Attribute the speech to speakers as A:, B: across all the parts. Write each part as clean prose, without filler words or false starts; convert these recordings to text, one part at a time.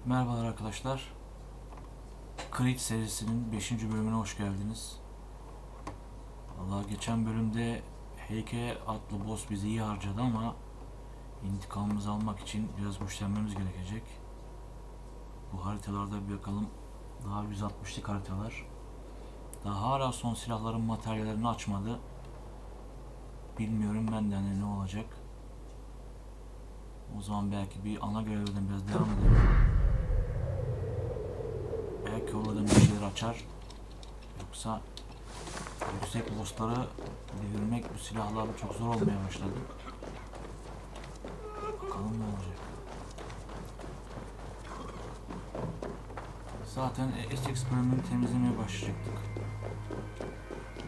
A: Merhabalar arkadaşlar. Creed serisinin 5. bölümüne hoş geldiniz. Vallahi geçen bölümde Heyke adlı boss bizi iyi harcadı ama intikamımızı almak için biraz güçlenmemiz gerekecek. Bu haritalarda bir bakalım. Daha 160'lık haritalar. Daha hala son silahların materyallerini açmadı. Bilmiyorum benden de ne olacak. O zaman belki bir ana görevden biraz devam edelim. Belki oradan bir şeyler açar. Yoksa yüksek bossları devirmek bu silahlarla çok zor olmaya başladı. Bakalım ne olacak. Zaten Essex bölümünü temizlemeye başlayacaktık.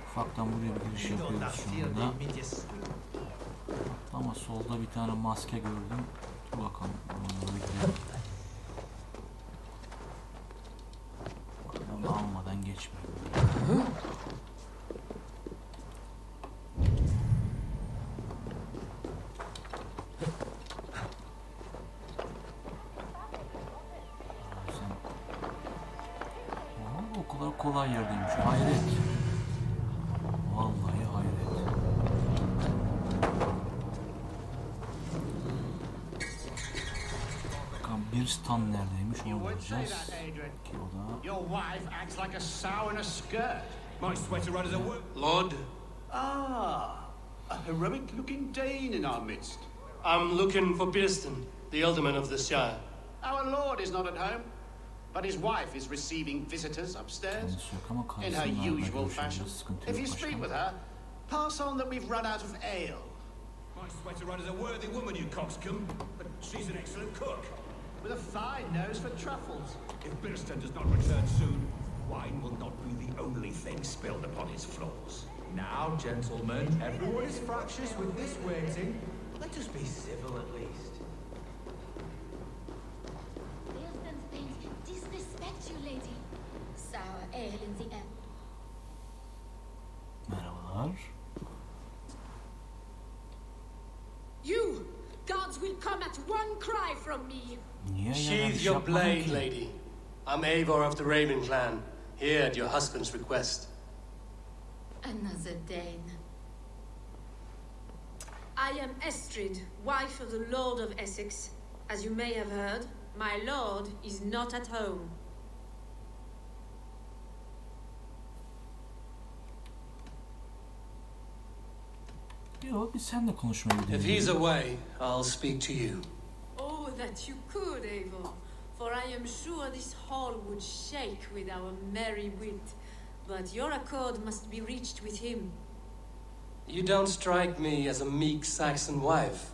A: Ufaktan buraya bir giriş yapıyoruz şu anda. Ama solda bir tane maske gördüm. Dur bakalım. Onu almadan geçmiyor. O kadar kolay yerdeymiş. Hayret. Vallahi hayret. Bakalım bir stand neredeymiş onu bulacağız. Ki o da...
B: Your wife acts like a sow in a skirt. My sweater runners are...
C: Lord?
B: Ah, a heroic-looking Dane in our midst.
C: I'm looking for Düştün, the alderman of the Shire.
B: Our lord is not at home, but his wife is receiving visitors upstairs. In her usual fashion. If you speak with her, pass on that we've run out of ale.
D: My sweater runner's a worthy woman, you coxcomb, but she's an excellent cook.
B: With a fine nose for truffles.
D: If Düştün does not return soon, wine will not be the only thing spilled upon his floors.
E: Now, gentlemen, everyone is fractious with this waiting. Let us be civil at least.
F: Düştün's paint disrespect you, lady. Sour ale in the end.
A: Merhabalar.
G: You! Gods will come at one cry from me!
C: Sheathe your blade, lady. I'm Eivor of the Raven clan, here at your husband's request.
F: Another Dane.
G: I am Estrid, wife of the Lord of Essex. As you may have heard, my lord is not at home.
A: Yo, biz seninle konuşmaya gidelim.
C: If he's away, I'll speak to you.
G: Oh, that you could, Eivor. For I am sure this hall would shake with our merry wit. But your accord must be reached with him.
C: You don't strike me as a meek Saxon wife.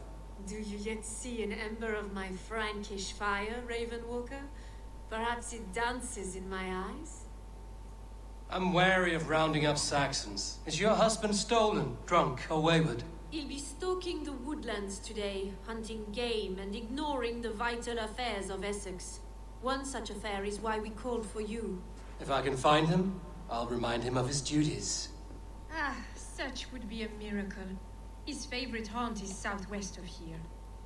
G: Do you yet see an ember of my Frankish fire, Ravenwalker? Perhaps it dances in my eyes?
C: I'm wary of rounding up Saxons. Is your husband stolen, drunk, or wayward?
G: He'll be stalking the woodlands today, hunting game and ignoring the vital affairs of Essex. One such affair is why we called for you.
C: If I can find him, I'll remind him of his duties.
H: Ah, such would be a miracle. His favorite haunt is southwest of here.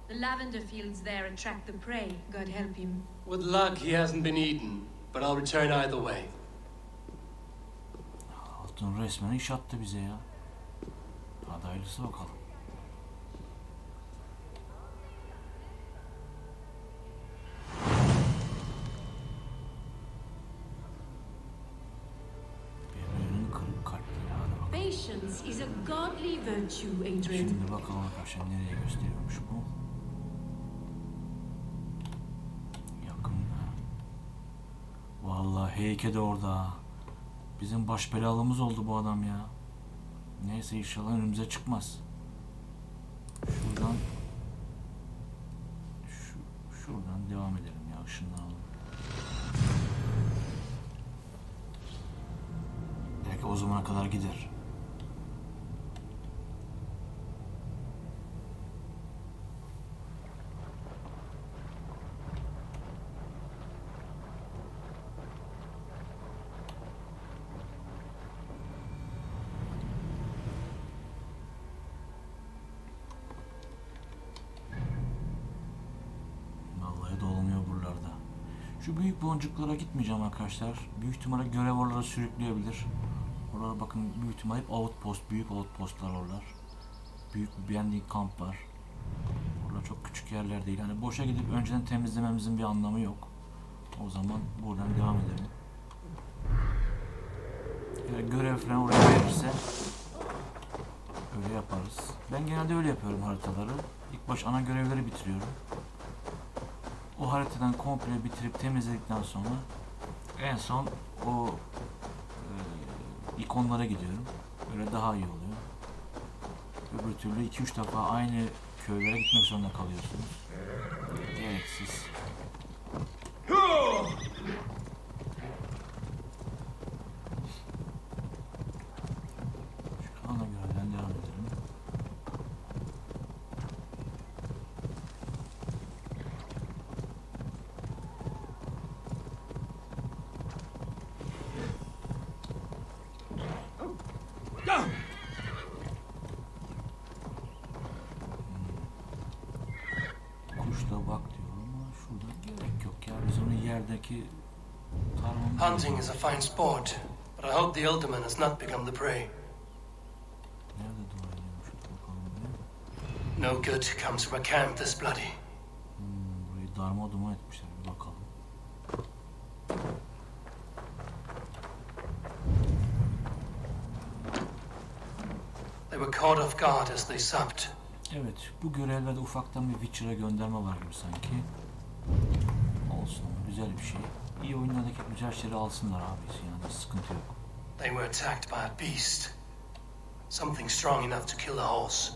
H: The lavender fields there attract the prey, God help him.
C: With luck, he hasn't been eaten, but I'll return either way.
A: Altın resmen iş attı bize ya. Hadi hayırlısı bakalım. Birbirinin kırık kalpleri. Hadi bakalım.
G: Patience is a godly virtue, Adrian.
A: Şimdi bakalım arkadaşlar nereye gösteriyormuş bu. Yakın. Vallahi heyke de orada. Bizim baş belalımız oldu bu adam ya. Neyse inşallah önümüze çıkmaz. Şuradan devam edelim ya, ışınlanalım. Belki o zamana kadar gider. Vallahi dolmuyor buralarda. Şu büyük boncuklara gitmeyeceğim arkadaşlar. Büyük ihtimalle görev oralara sürükleyebilir. Oralara bakın, büyük ihtimalle hep outpost, büyük outpostlar oralar. Büyük bir beğendiği kamp var. Oralar çok küçük yerler değil. Hani boşa gidip önceden temizlememizin bir anlamı yok. O zaman buradan devam edelim. Yani görev falan oraya verirse öyle yaparız. Ben genelde öyle yapıyorum haritaları. İlk baş ana görevleri bitiriyorum. O haritadan komple bitirip temizledikten sonra en son o ikonlara gidiyorum. Böyle daha iyi oluyor. Öbür türlü 2-3 defa aynı köylere gitmek zorunda kalıyorsunuz. Gereksiz. Şu ana görevden devam edelim. Kuşla bak diyor ama şurada gerek yok ya. Biz onu yerdeki
C: Hunting is a fine sport, but I hope the alderman has not become the prey.
A: Nerede duvarlıymış? Bakalım bir.
C: No good comes from a camp this bloody.
A: Burayı darmadağın etmişler. Bir bakalım.
C: They were caught off guard as they supped.
A: Evet, bu görevlerde ufaktan bir Witcher'a gönderme var gibi sanki. Olsun, güzel bir şey. İyi oyunlardaki güzel şeyleri alsınlar abisi, yani sıkıntı yok.
C: They were attacked by a beast. Something strong enough to kill a horse.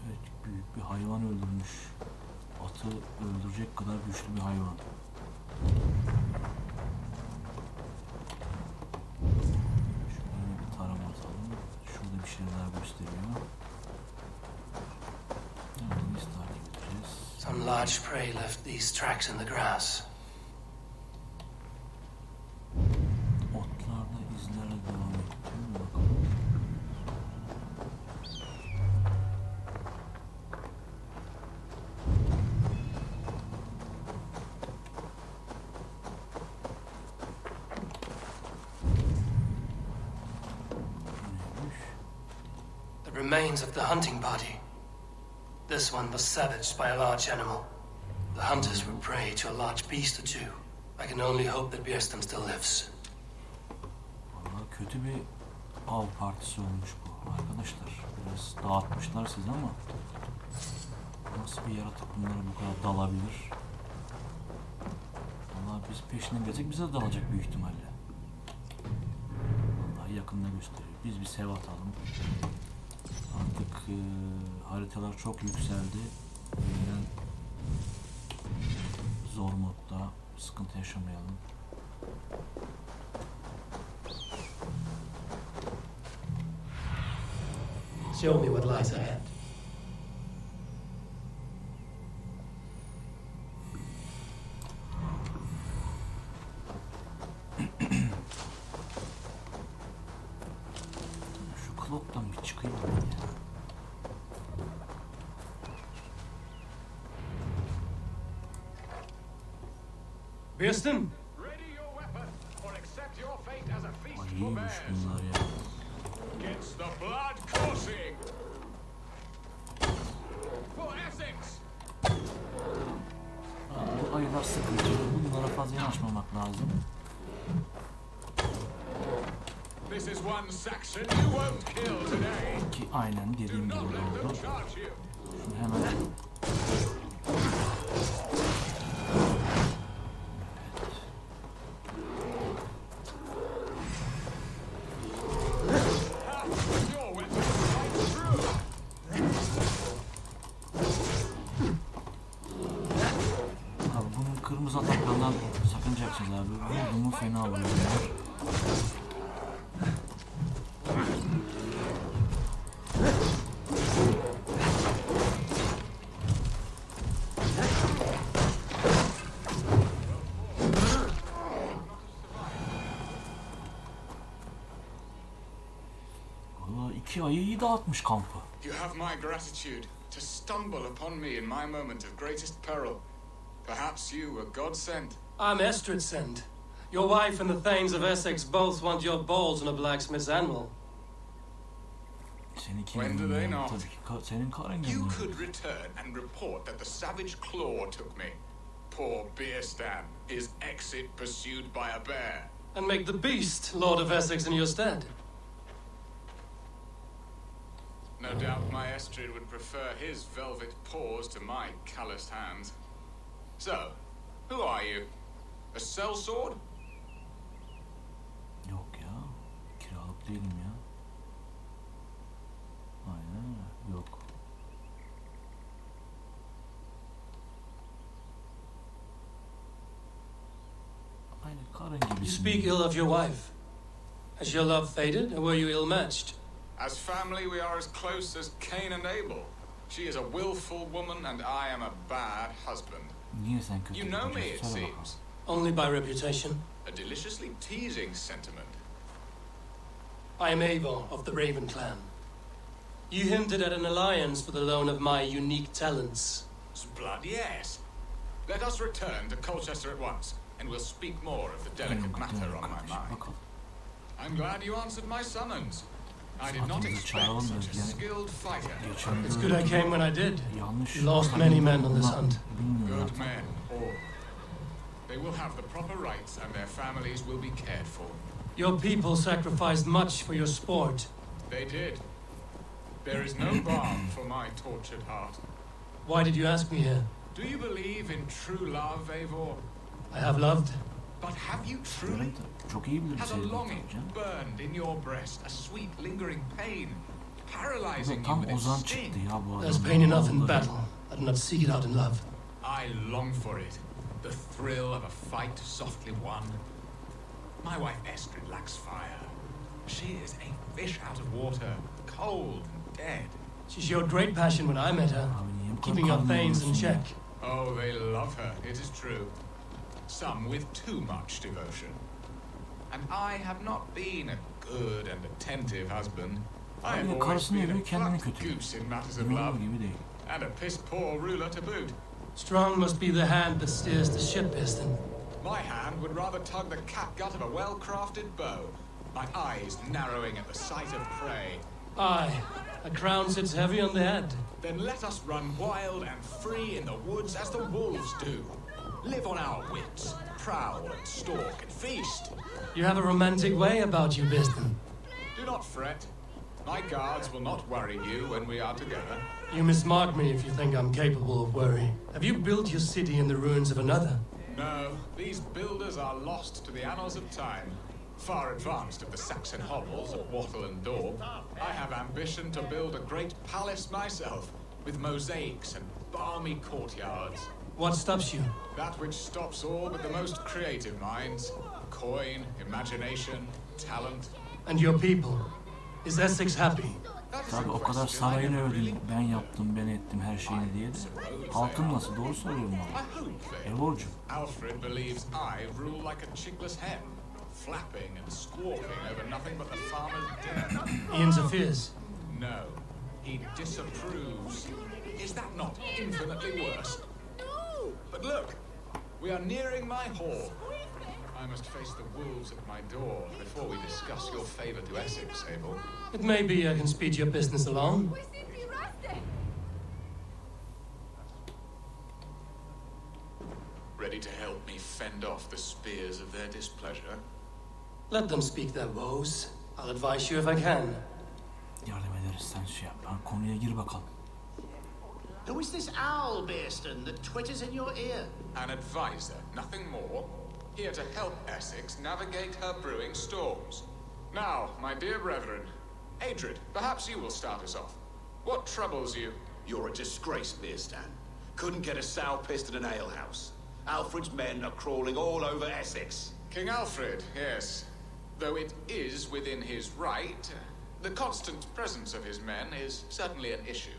A: Evet, büyük bir hayvan öldürmüş. Atı öldürecek kadar güçlü bir hayvan. Şöyle bir tarama atalım. Şurada bir şeyler gösteriyor. Biz takip edeceğiz.
C: Some large prey left these tracks in the grass.
A: Otlarda izlere devam ettim. Bakalım.
C: The remains of the hunting party. This one was savaged by a large animal. The hunters were prey to a large beast or two. I can only hope that Björsten still lives.
A: Vallahi kötü bir av partisi olmuş bu arkadaşlar. Biraz dağıtmışlar sizi ama nasıl bir yaratık bunlara bu kadar dalabilir? Vallahi biz peşinden gelecek, bize de dalacak büyük ihtimalle. Vallahi yakında gösteriyor. Biz bir sev atalım. Artık haritalar çok yükseldi. Yeniden zor modda sıkıntı yaşamayalım.
C: Show me what lies ahead.
A: Şu kloktan bir çıkayım ben ya.
C: Björsten?
D: Ready your weapon, or accept your fate as a feast
A: Ay
D: for
A: iyiymiş
D: bears.
A: bunlar ya.
D: Gets the blood coursing. For Essex.
A: Bu ayılar sıkıntı. Bunlara fazla yanaşmamak lazım.
D: This is one Saxon you won't kill today.
A: Ki aynen
D: Do
A: dediğim gibi
D: not let them
A: oldu.
D: charge you.
A: Şunu hemen
D: Your weapon fights through.
A: abi bunun kırmızı ataklarından sakınacaksınız abi. Vurdu mu fena vuruyor. Valla 2 ayı iyi dağıtmış kampı.
I: You have my gratitude to stumble upon me in my moment of greatest peril. Perhaps you were God sent.
C: I'm Estridsend. Your wife and the Thanes of Essex both want your balls on a blacksmith's anvil.
B: When do they not? You could return and report that the savage claw took me. Poor Beerstan, his exit pursued by a bear.
C: And make the beast Lord of Essex in your stead.
B: No doubt my Estrid would prefer his velvet paws to my calloused hands. So, who are you? A sellsword?
A: Yok ya. Kiralık değilim ya. Aynen öyle. Yok. Aynı karın gibisin.
C: You speak ill of your wife. Has your love faded, or were you ill-matched?
B: As family, we are as close as Cain and Abel. She is a willful woman, and I am a bad husband.
A: Niye sen kötü?
B: You know me, it seems.
C: Only by reputation.
B: A deliciously teasing sentiment.
C: I am Eivor of the Raven clan. You hinted at an alliance for the loan of my unique talents.
B: Blood, yes. Let us return to Colchester at once, and we'll speak more of the delicate matter on my mind. I'm glad you answered my summons. I did not expect such a skilled fighter.
C: It's good I came when I did. You lost many men on this hunt.
B: Good men, all. They will have the proper rights, and their families will be cared for.
C: Your people sacrificed much for your sport.
B: They did. There is no balm for my tortured heart.
C: Why did you ask me here?
B: Do you believe in true love, Eivor?
C: I have loved.
B: But have you truly?
A: Çok iyi bir
B: Has a longing burned in your breast, a sweet lingering pain, paralyzing you with its sting?
C: There's pain enough in battle. I do not seek it out in love.
B: I long for it. The thrill of a fight softly won. My wife Estrid lacks fire. She is a fish out of water, cold and dead.
C: She showed great passion when I met her, keeping your Thanes in check.
B: Oh, they love her, it is true. Some with too much devotion. And I have not been a good and attentive husband. I have always been a plucked goose in matters of love, and a piss-poor ruler to boot.
C: Strong must be the hand that steers the ship, Piston.
B: My hand would rather tug the catgut of a well-crafted bow, my eyes narrowing at the sight of prey.
C: Aye, a crown sits heavy on the head.
B: Then let us run wild and free in the woods as the wolves do. Live on our wits, prowl and stalk and feast.
C: You have a romantic way about you, Piston.
B: Do not fret. My guards will not worry you when we are together.
C: You mismark me if you think I'm capable of worry. Have you built your city in the ruins of another?
B: No, these builders are lost to the annals of time. Far advanced of the Saxon hovels of Wattle and Daub, I have ambition to build a great palace myself, with mosaics and balmy courtyards.
C: What stops you?
B: That which stops all but the most creative minds. Coin, imagination, talent.
C: And your people? Is Essex happy?
A: Tabii o kadar sarayını övdüm, ben yaptım, ben ettim her şeyini diye de. Halkım nasıl? Doğru soruyorum abi. Eivor'cum.
B: Alfred believes I rule like a chickless hen, flapping and squawking over nothing but the farmer's dinner.
C: He interferes.
B: No, he disapproves. Is that not infinitely worse? But look, we are nearing my hall. I must face the wolves at my door before we discuss your favor to Essex, Abel.
C: It may be I can speed your business along.
B: Ready to help me fend off the spears of their displeasure?
C: Let them speak their woes. I'll advise you if I can.
A: Yardım ederiz, sen şey yap. Konuya gir bakalım.
B: Who is this owl, Beerstan, that twitters in your ear? An advisor, nothing more. Here to help Essex navigate her brewing storms. Now, my dear brethren, Adrid, perhaps you will start us off. What troubles you?
I: You're a disgrace, Beerstan. Couldn't get a sow pissed in an alehouse. Alfred's men are crawling all over Essex.
B: King Alfred, yes. Though it is within his right, the constant presence of his men is certainly an issue.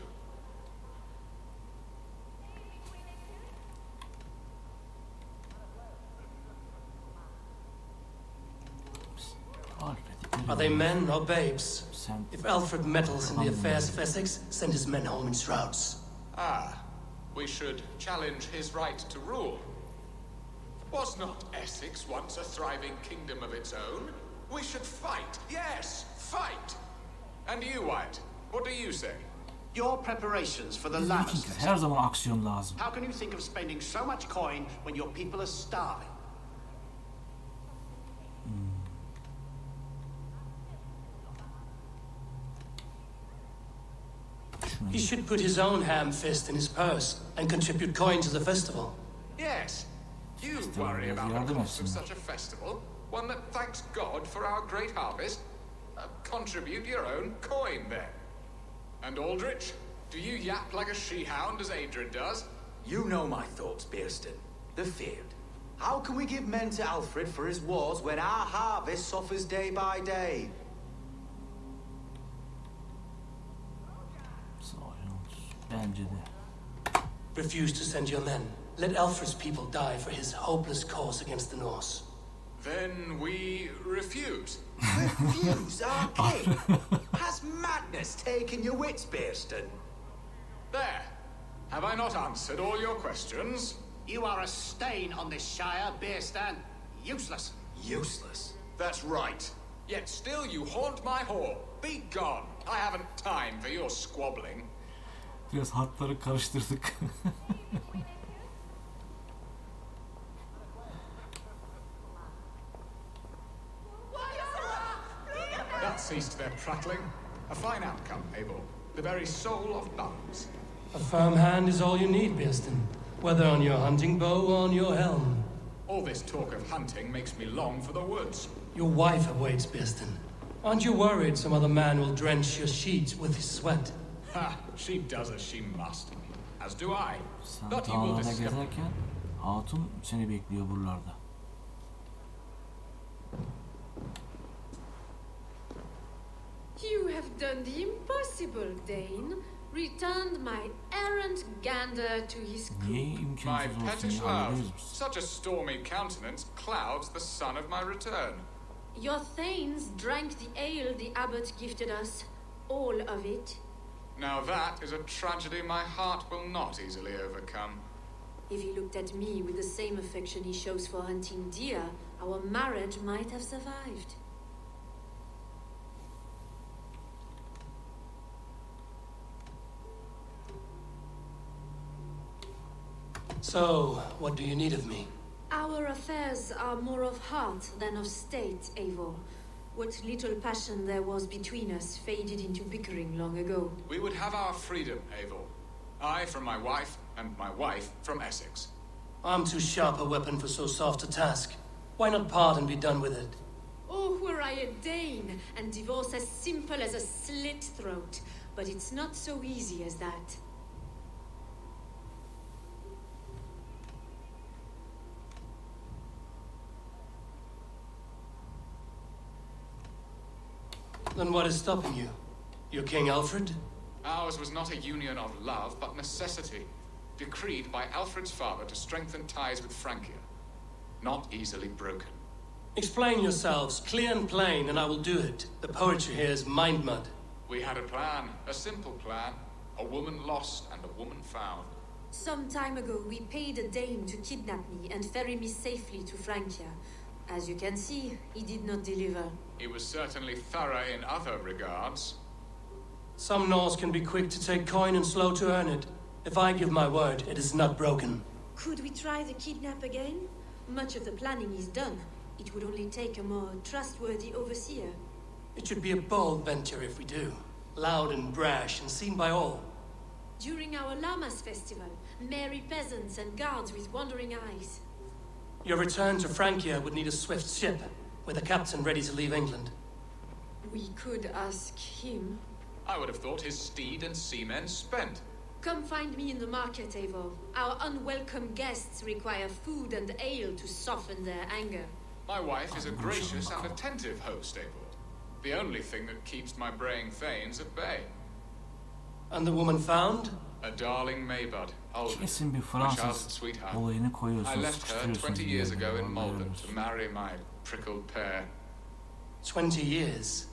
C: Are they men or babes? If Alfred meddles in the affairs of Essex, send his men home in shrouds.
B: Ah, we should challenge his right to rule. What Was not Essex once a thriving kingdom of its own? We should fight. Yes, fight. And you, Wyatt, what do you say?
I: Your preparations for the Lannisters.
A: Her zaman aksiyon lazım.
I: How can you think of spending so much coin when your people are starving?
C: He should put his own ham fist in his purse and contribute coin to the festival.
B: Yes. You worry about the cost of such a festival, one that thanks God for our great harvest. Contribute your own coin, then. And Aldrich, do you yap like a she-hound as Adrian does?
E: You know my thoughts, Bearston. The field. How can we give men to Alfred for his wars when our harvest suffers day by day?
A: Bence de.
C: Refuse to send your men. Let Alfred's people die for his hopeless cause against the Norse.
B: Then we refuse.
E: Refuse our king? Has madness taken your wits, Bearston?
B: There. Have I not answered all your questions?
I: You are a stain on this shire, Bearstan. Useless.
E: Useless?
B: That's right. Yet still you haunt my hall. Be gone. I haven't time for your squabbling.
A: Biraz hatları karıştırdık.
B: That ceased their prattling. A fine outcome, Eivor. The very soul of balance.
C: A firm hand is all you need, Bearston. Whether on your hunting bow or on your helm.
B: All this talk of hunting makes me long for the woods.
C: Your wife awaits, Bearston. Aren't you worried some other man will drench your sheets with his sweat?
B: Ha! She does as she must. As do I.
A: Sen
B: But you will
A: dağlarda
B: discover.
A: gezerken hatun seni bekliyor buralarda.
G: You have done the impossible, Dane. Returned my errant gander to his
A: Niye
G: coop.
B: My
A: imkansız olsun
B: pettish
A: ya?
B: love.
A: Hallederiz biz.
B: Such a stormy countenance clouds the sun of my return.
G: Your thanes drank the ale the abbot gifted us. All of it.
B: Now that is a tragedy my heart will not easily overcome.
G: If he looked at me with the same affection he shows for hunting deer, our marriage might have survived.
C: So, what do you need of me?
G: Our affairs are more of heart than of state, Eivor. What little passion there was between us faded into bickering long ago.
B: We would have our freedom, Eivor. I from my wife, and my wife from Essex.
C: I'm too sharp a weapon for so soft a task. Why not part and be done with it?
G: Oh, were I a Dane, and divorce as simple as a slit throat. But it's not so easy as that.
C: Then what is stopping you? Your King Alfred?
B: Ours was not a union of love, but necessity, decreed by Alfred's father to strengthen ties with Francia. Not easily broken.
C: Explain yourselves, clear and plain, and I will do it. The poetry here is mind mud.
B: We had a plan, a simple plan. A woman lost and a woman found.
G: Some time ago, we paid a Dane to kidnap me and ferry me safely to Francia. As you can see, he did not deliver.
B: He was certainly thorough in other regards.
C: Some Norse can be quick to take coin and slow to earn it. If I give my word, it is not broken.
G: Could we try the kidnap again? Much of the planning is done. It would only take a more trustworthy overseer.
C: It should be a bold venture if we do. Loud and brash and seen by all.
G: During our Llamas festival, merry peasants and guards with wandering eyes.
C: Your return to Francia would need a swift ship, with a captain ready to leave England.
G: We could ask him.
B: I would have thought his steed and seamen spent.
G: Come find me in the market, Eivor. Our unwelcome guests require food and ale to soften their anger.
B: My wife is a gracious and attentive host, Eivor. The only thing that keeps my braying thanes at bay.
C: And the woman found?
B: A darling Maybud, Aldous,
A: Kesin bir
B: my childhood
A: Fransız
B: sweetheart.
A: olayını
B: I
A: koyuyorsun,
B: left her
A: sıkıştırıyorsun.
B: 20 years
A: gibi
B: ago in
A: yani,
B: Malden
A: anlıyoruz.
B: to marry my prickled pair.
C: 20 years.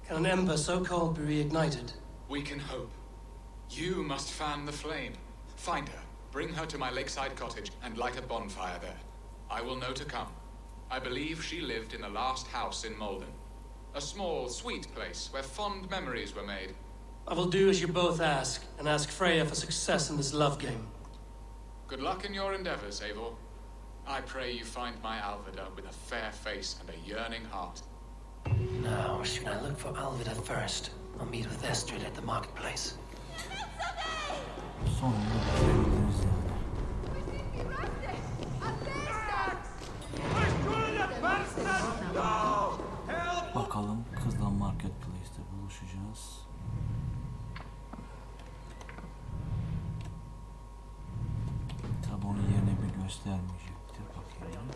C: Can an ember so cold be reignited?
B: We can hope. You must fan the flame. Find her, bring her to my lakeside cottage, and light a bonfire there. I will know to come. I believe she lived in the last house in Malden. A small, sweet place where fond memories were made.
C: I will do as you both ask, and ask Freya for success in this love game.
B: Good luck in your endeavors, Eivor. I pray you find my Alvida with a fair face and a yearning heart.
C: Now, should I look for Alvida first, or meet with Estrid at the marketplace?
A: Sonunda bitirebiliriz yani. Bakalım kızla marketplace'te buluşacağız. Tabi onun yerine bir göstermeyecektir. Bakayım.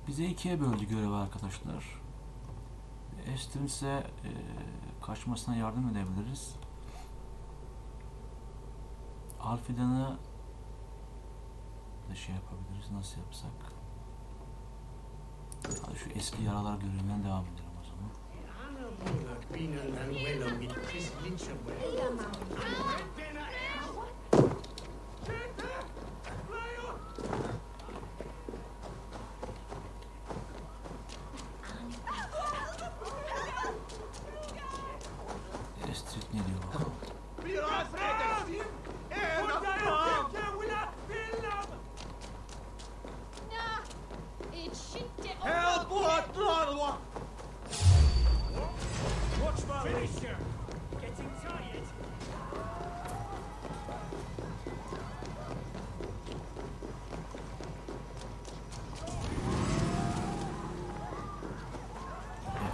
A: Bize ikiye böldü görevi arkadaşlar. Estrin ise kaçmasına yardım edebiliriz. Alfidan'ı da şey yapabiliriz. Nasıl yapsak? Hadi şu eski yaralar görevinden devam edelim o zaman. Estrid ne diyor bakalım?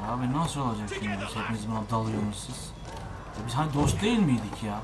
A: Abi nasıl olacak şimdi? Hepiniz bana dalıyorsunuz siz. Biz hani dost değil miydik ya?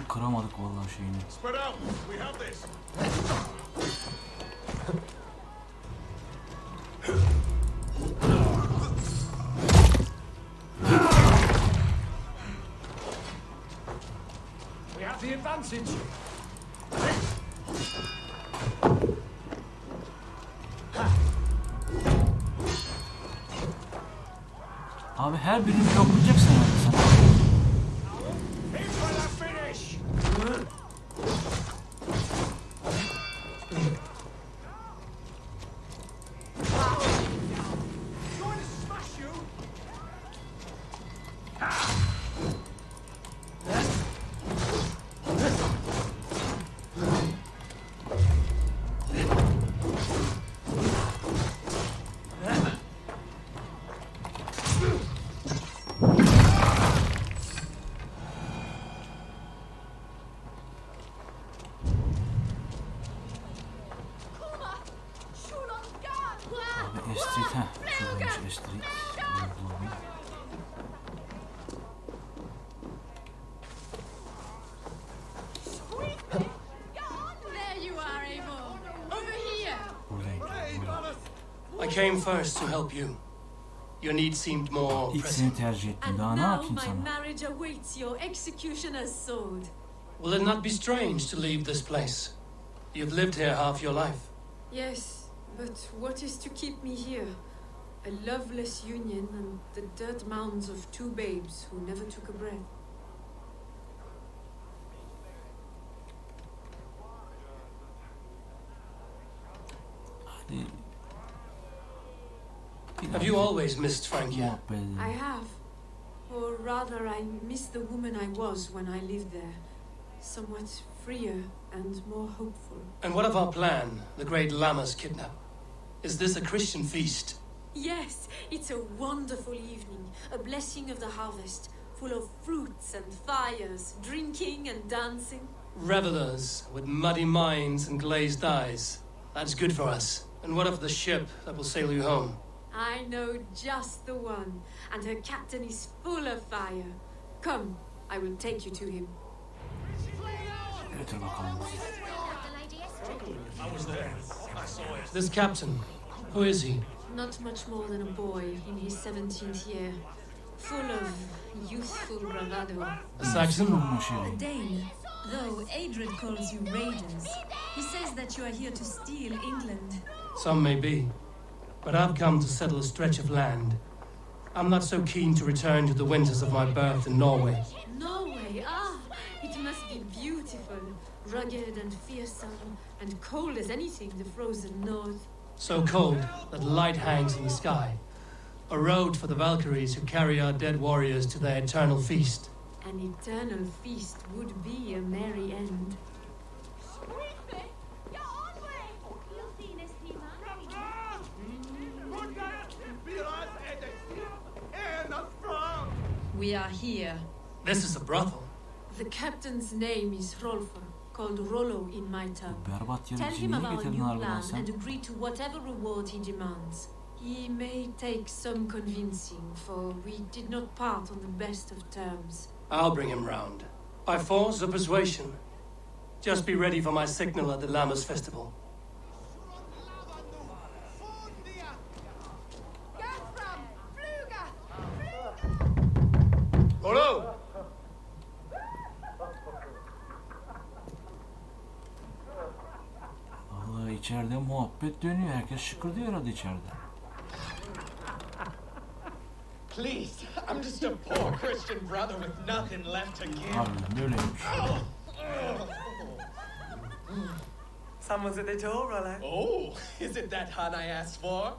A: Kıramadık vallahi şeyini.
D: We have the advantage.
A: Abi her birini yoklayacaksın herhalde sen.
C: I came first to help you. Your need seemed more
A: İlk seni tercih ettim. Daha ne yapayım sana?
G: Marriage awaits your executioner's sword.
C: Will it not be strange to leave this place? You've lived here half your life.
G: Yes, but what is to keep me here? A loveless union and the dirt mounds of two babes who never took a breath.
C: Have you always missed Frankie?
G: I have. Or rather, I miss the woman I was when I lived there. Somewhat freer and more hopeful.
C: And what of our plan, the great Lama's kidnap? Is this a Christian feast?
G: Yes, it's a wonderful evening. A blessing of the harvest, full of fruits and fires, drinking and dancing.
C: Revelers with muddy minds and glazed eyes. That's good for us. And what of the ship that will sail you home?
G: I know just the one, and her captain is full of fire. Come, I will take you to him.
A: Götür bakalım.
D: I was there. I saw it.
C: This captain, who is he?
G: Not much more than a boy in his 17th year, full of youthful bravado.
C: A Saxon?
H: A Dane, though Adred calls you raiders. He says that you are here to steal England.
C: Some may be, but I've come to settle a stretch of land. I'm not so keen to return to the winters of my birth in Norway.
G: Norway, it must be beautiful, rugged and fearsome, and cold as anything the frozen north.
C: So cold that light hangs in the sky. A road for the Valkyries who carry our dead warriors to their eternal feast.
G: An eternal feast would be a merry end.
H: We are here.
C: This is a brothel.
G: The captain's name is Rolfr, called Rollo in my tongue.
A: Berbat yerin
G: Tell
A: için
G: him
A: niye
G: of our
A: getirdin
G: new
A: harbiden
G: plan
A: sen?
G: and agree to whatever reward he demands. He may take some convincing, for we did not part on the best of terms.
C: I'll bring him round. By force or persuasion. Just be ready for my signal at the Lammas festival. Rollo!
A: Vallahi içeride muhabbet dönüyor. Herkes şıkırdıyor herhalde içeride.
J: Please, I'm just a poor Christian brother with nothing left to give.
A: Harbiden böyleymiş.
J: Someone's at the door, Rollo. Oh, is it that hun I asked for?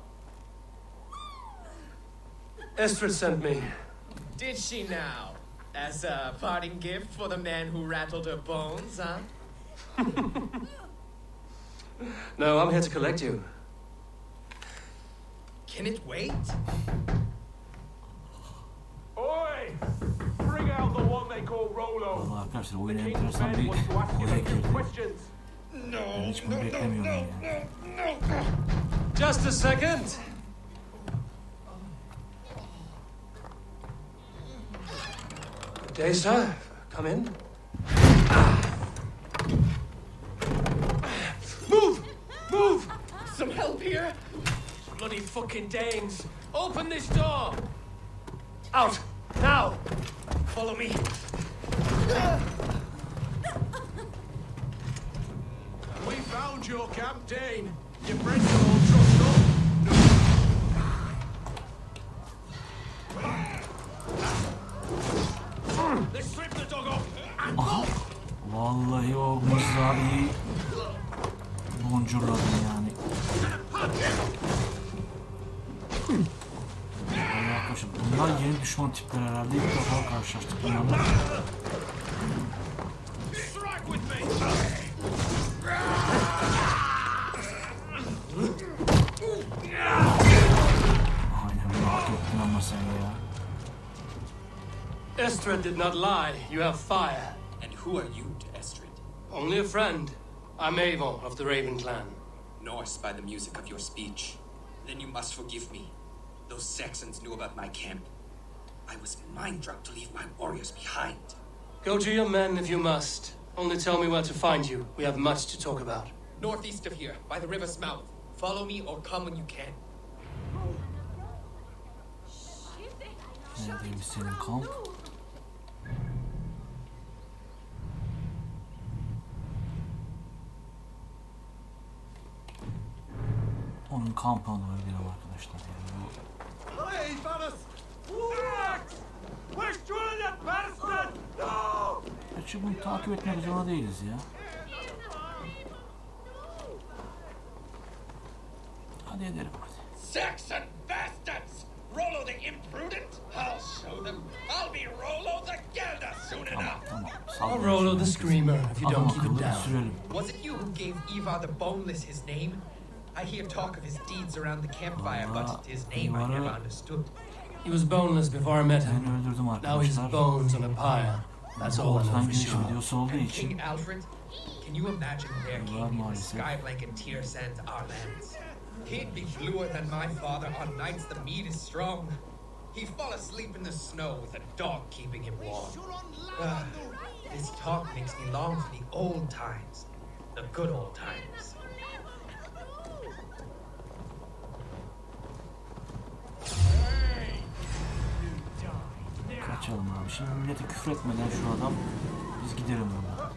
C: Estrid sent me.
J: Did she now? As a parting gift for the man who rattled her bones, huh?
C: No, I'm here to collect you.
J: Can it wait?
D: Oi! Bring out the one they call Rollo.
A: Vallahi arkadaşlar
D: The
A: oyuna
D: king's
A: enteresan
D: men
A: bir
D: want to ask you
A: olay
D: a few
A: girdi.
D: questions.
A: Ben hiç bunu beklemiyordum ya.
C: Just a second. Good day, sir. Come in.
J: Move! Move! Some help here? Bloody fucking Danes! Open this door!
C: Out! Now!
J: Follow me.
I: We found your camp, Dane. Your friends are all trussed up.
J: Let's strip the dog off.
A: Aha! Vallahi o mızrağı boncurladım yani. Vallahi arkadaşlar bunlar yeni düşman tipler herhalde. İlk defa karşılaştık bunlarla.
I: Strike with me.
A: Aynen bunu hak ettin ama sen ya.
C: Estrid did not lie. You have fire.
K: And who are you to Estrid?
C: Only a friend. I'm Eivor of the Raven clan.
K: Norse by the music of your speech. Then you must forgive me. Those Saxons knew about my camp. I was mind-drugged to leave my warriors behind.
C: Go to your men if you must. Only tell me where to find you. We have much to talk about.
J: Northeast of here, by the river's mouth. Follow me or come when you can.
A: Neredeymiş senin kamp? Onun kampına doğru gidelim arkadaşlar. Yani gerçi bunu takip etmek zorunda değiliz ya. Hadi edelim hadi.
J: Saxon bastards! Rollo the imprudent? I'll show them. I'll be Rollo the Gelder soon enough.
A: Tamam.
C: I'll Rollo the Screamer if you don't keep it down.
A: Sürelim.
J: Was it you who gave Eivor the Boneless his name? I hear talk of his deeds around the campfire, but his name I never understood.
C: He was boneless before I met
A: Ben
C: him.
A: öldürdüm
C: Now he's
A: arkadaşlar.
C: bones on a pyre. That's all I know
A: Ortadan
C: for
A: giriş
C: sure.
A: videosu olduğu
J: And
A: için
J: King Alfred? Can you imagine their
A: var
J: king in the
A: maalesef.
J: Skyblank and Tyr sends our lands? He'd be bluer than my father on nights the mead is strong. He'd fall asleep in the snow with a dog keeping him warm. This talk makes me long for the old times. The good old times.
A: Kaçalım abi. Şimdi millete küfür etmeden şu adam biz gidelim buradan.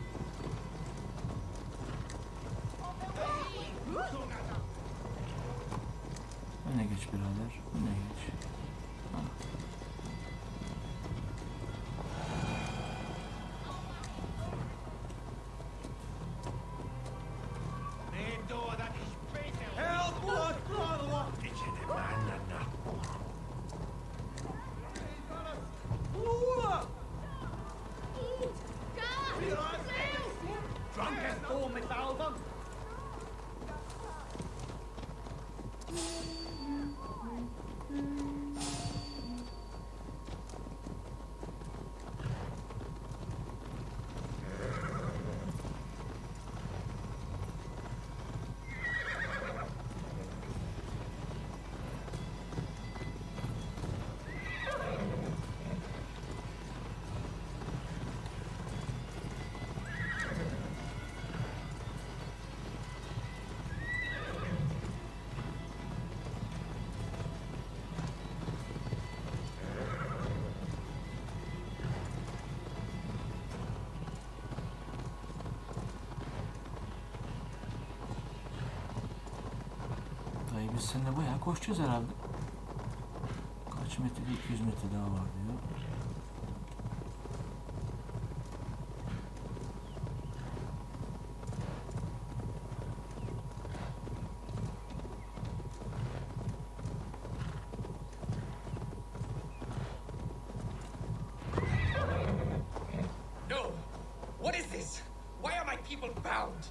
A: Öne geç birader. Öne geç. Ha. Biz seninle bayağı koşacağız herhalde. Kaç metrede? 200 metre daha var diyor.
J: No! What is this? Why are my people bound?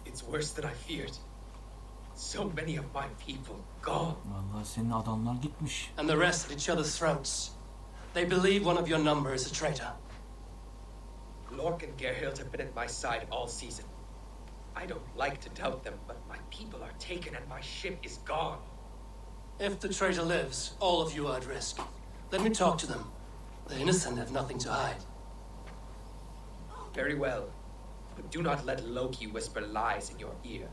J: It's worse than I feared. So many of my people gone.
A: Vallahi senin adamlar gitmiş.
C: And the rest at each other's throats. They believe one of your number is a traitor.
J: Lork and Gerhild have been at my side all season. I don't like to doubt them, but my people are taken and my ship is gone.
C: If the traitor lives, all of you are at risk. Let me talk to them. The innocent have nothing to hide.
J: Very well. But do not let Loki whisper lies in your ear.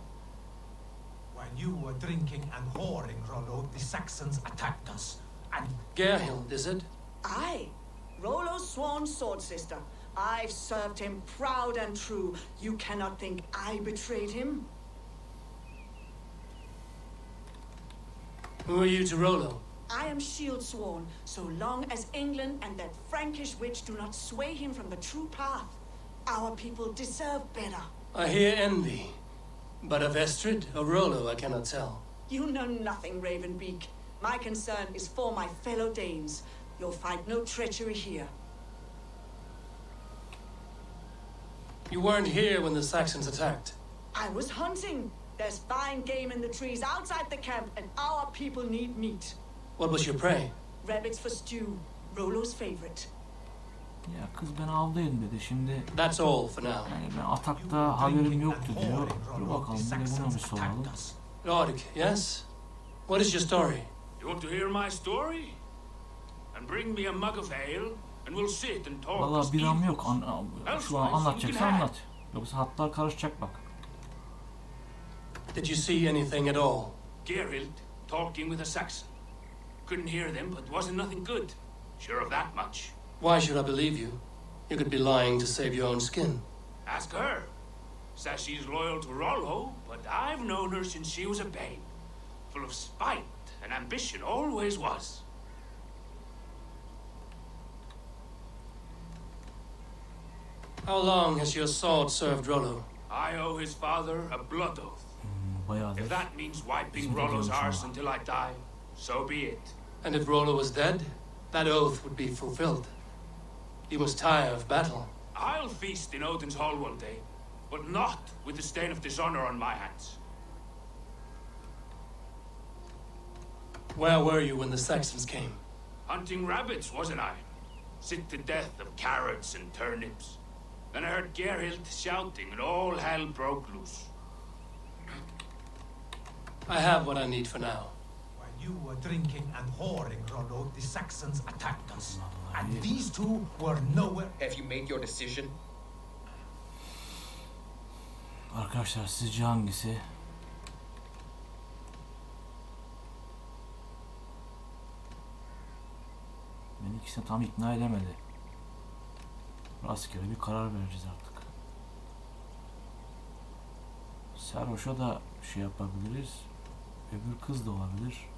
D: When you were drinking and whoring, Rollo, the Saxons attacked us. And
C: Gerhild, is it?
L: Aye. Rollo's sworn sword sister. I've served him proud and true. You cannot think I betrayed him?
C: Who are you to Rollo?
L: I am shield sworn, so long as England and that Frankish witch do not sway him from the true path. Our people deserve better.
C: I hear envy. But of Estrid or Rollo, I cannot tell.
L: You know nothing, Ravenbeak. My concern is for my fellow Danes. You'll find no treachery here.
C: You weren't here when the Saxons attacked.
L: I was hunting. There's fine game in the trees outside the camp, and our people need meat.
C: What was your prey?
L: Rabbits for stew. Rollo's favorite.
A: Ya kız ben avlayayım dedi. Şimdi
C: That's all for now.
A: yani ben atakta haberim yoktu diyor. Dur bakalım bir de buna bir soralım.
C: Lork, yes? What is your story?
M: You want to hear my story? And bring me a mug of ale, and we'll sit and talk.
A: Vallahi biram yok. Şu an anlatacaksa anlat. Yoksa hatlar karışacak bak.
C: Did you see anything at all?
M: Gerhild talking with a Saxon. Couldn't hear them, but wasn't nothing good. Sure of that much.
C: Why should I believe you? You could be lying to save your own skin.
M: Ask her. Says she's loyal to Rollo, but I've known her since she was a babe. Full of spite and ambition, always was.
C: How long has your sword served Rollo?
M: I owe his father a blood oath. If that means wiping Rollo's arse until I die, so be it.
C: And if Rollo was dead, that oath would be fulfilled. He must tire of battle.
M: I'll feast in Odin's hall one day, but not with the stain of dishonor on my hands.
C: Where were you when the Saxons came?
M: Hunting rabbits, wasn't I? Sick to death of carrots and turnips. Then I heard Gerhild shouting and all hell broke loose.
C: I have what I need for now.
D: While you were drinking and whoring, Rollo, the Saxons attacked us. And these two were nowhere.
K: Have you made your decision?
A: Arkadaşlar sizce hangisi? Beni ikisini tam ikna edemedi. Rastgele bir karar vereceğiz artık. Sarhoş'a da şey yapabiliriz. Öbür kız da olabilir.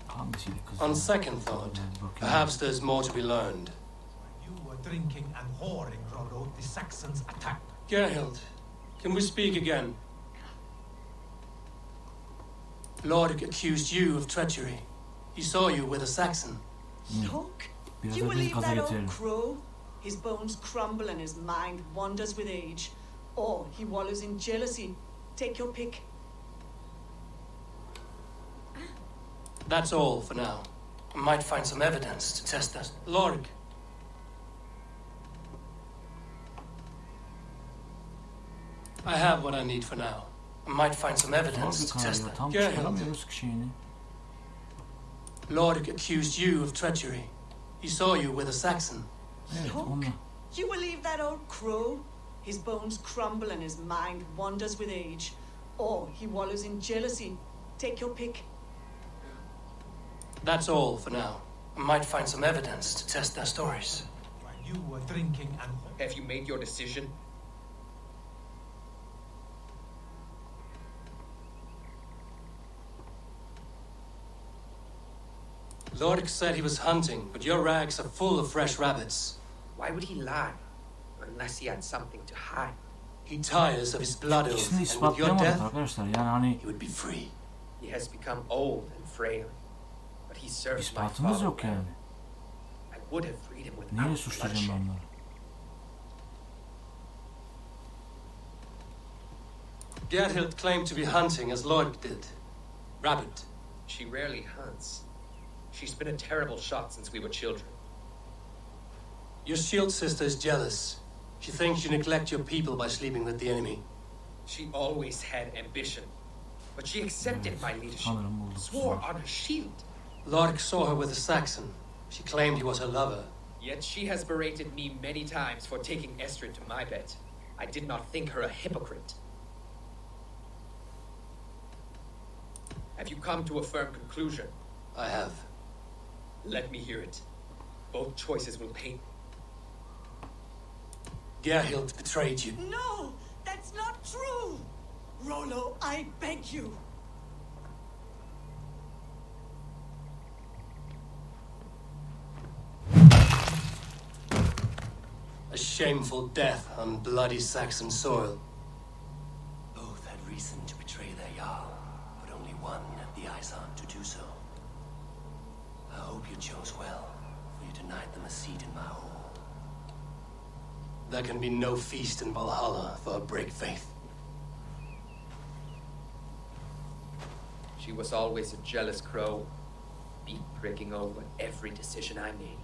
A: Hangisiydi kız?
C: On second thought, perhaps there's more to be learned.
D: You were drinking and whoring, Rollo, the Saxons attacked.
C: Gerhild, can we speak again? Lord accused you of treachery. He saw you with a Saxon.
L: Look, you believe that old crow? His bones crumble and his mind wanders with age. Or he wallows in jealousy. Take your pick.
C: That's all for now. I might find some evidence to test that. Lord. I have what I need for now. I might find some evidence to test that.
A: Gerhild.
C: Lord accused you of treachery. He saw you with a Saxon.
L: Look, you believe that old crow? His bones crumble and his mind wanders with age. Or he wallows in jealousy. Take your pick.
C: That's all for now. I might find some evidence to test their stories.
D: While you were drinking and...
K: Have you made your decision?
C: Lordic said he was hunting, but your rags are full of fresh rabbits.
K: Why would he lie? Unless he had something to hide.
C: He tires of his blood oath, and with your death, he would be free.
K: He has become old and frail, but he serves my father well. I would have freed him without bloodshed.
C: Gerhild claimed to be hunting as Lord did. Rabbit.
K: She rarely hunts. She's been a terrible shot since we were children.
C: Your shield sister is jealous. She thinks you neglect your people by sleeping with the enemy.
K: She always had ambition, but she accepted my leadership, swore on her shield.
C: Lordic saw her with a Saxon. She claimed he was her lover.
K: Yet she has berated me many times for taking Estrid to my bed. I did not think her a hypocrite. Have you come to a firm conclusion?
C: I have.
K: Let me hear it. Both choices will pain.
C: Gerhild betrayed you.
L: No, that's not true. Rollo, I beg you.
C: A shameful death on bloody Saxon soil.
N: Both had reason to betray their Jarl, but only one had the eyes on to do so. I hope you chose well, for you denied them a seat in my hall.
C: There can be no feast in Valhalla for a break faith.
K: She was always a jealous crow, beak pricking over every decision I made.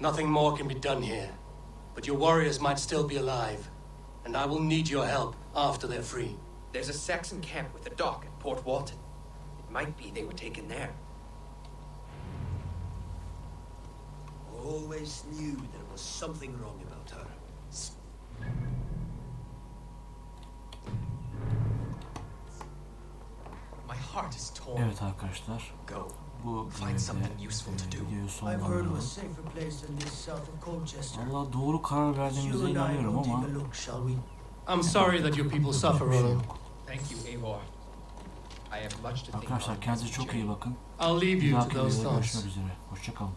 C: Nothing more can be done here, but your warriors might still be alive, and I will need your help after they're free.
K: There's a Saxon camp with a dock at Port Walton. It might be they were taken there.
N: Always knew there was something wrong about her.
K: My heart is torn.
A: Evet arkadaşlar. Bu videoyu sonlandıralım. Valla doğru karar verdiğimize inanıyorum ama
C: I'm sorry that your people suffer, Rollo.
K: Thank you, Eivor. I have much to think.
A: Arkadaşlar kendinize çok iyi bakın.
C: I'll leave you to those thoughts.
A: Görüşmek üzere. Hoşça kalın.